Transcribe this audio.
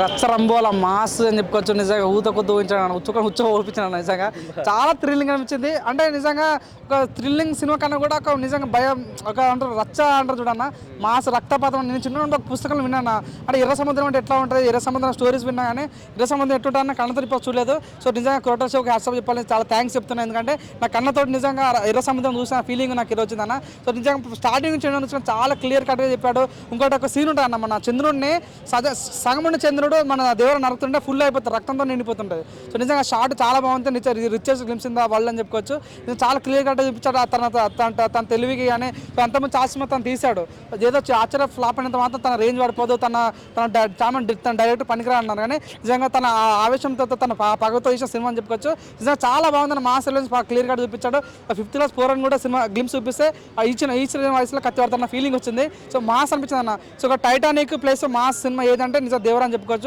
రచ్చరంబోల mass అని చెప్పుకోవచ్చు. నిజంగా ఊత కొద్దు ఊహించాను, ఉచ్చ ఊపించాను. నిజంగా చాలా థ్రిల్లింగ్ అనిపించింది. అంటే నిజంగా ఒక థ్రిల్లింగ్ సినిమా కన్నా కూడా ఒక నిజంగా భయం, ఒక అంటారు రచ్చ అంటారు చూడన్న, మాస్ రక్తపాతం. నేను చిన్న ఒక పుస్తకం విన్నాను. అంటే ఎర్ర సముద్రం అంటే ఎట్లా ఉంటుంది, ఎర్ర సముద్రం స్టోరీస్ విన్నా కానీ ఎర్ర సముద్రం ఎట్టుంటా కళ్ళతో ఇప్పుడు చూడలేదు. సో నిజంగా క్రోటర్స్ ఒక హ్యాట్సాప్ చెప్పాలని చాలా థ్యాంక్స్ చెప్తున్నాను. ఎందుకంటే నా కన్నతోటి నిజంగా ఎర్ర సముద్రం చూసిన ఫీలింగ్ నాకు ఈరోజు వచ్చిందన్న. సో నిజంగా స్టార్టింగ్ నుంచి చాలా క్లియర్ కట్గా చెప్పాడు. ఇంకోటి ఒక సీన్ ఉంటుంది అన్న, మన చంద్రుడిని సగముండి చంద్రుడు మన దేవుడు నరుకుతుంటే ఫుల్ అయిపోతుంది, రక్తంతో నిండిపోతుంటుంది. సో నిజంగా షార్ట్ చాలా బాగుంటుంది. Richest glimpse in the world అని చెప్పుకోవచ్చు. ఇది చాలా క్లియర్ కట్గా చూపించాడు తన తెలివికి. కానీ అంతమంది చాసిన తను తీశాడు. ఏదో ఆశ్చర్య ఫ్లాప్ అయినంత మాత్రం తన రేంజ్ పడిపోదు, తన డైరెక్ట్ పనికిరా అన్నారు. కానీ నిజంగా తన ఆవేశంతో తన పగతో తీసిన సినిమా అని చెప్పుకోవచ్చు. నిజంగా చాలా బాగుందని మాస్ ఎలిమెంట్స్ క్లియర్ కట్ చూపించాడు. 5th క్లాస్ పోరని కూడా సినిమా గ్లిమ్స్ చూపిస్తే ఈచ్ వయసులో కత్తి పడుతున్న ఫీలింగ్ వచ్చింది. సో మాస్ అనిపించింది అన్న. సో ఒక టైటానిక్ ప్లేస్ మాస్ సినిమా ఏదంటే నిజంగా దేవరా అని చెప్పుకోవచ్చు.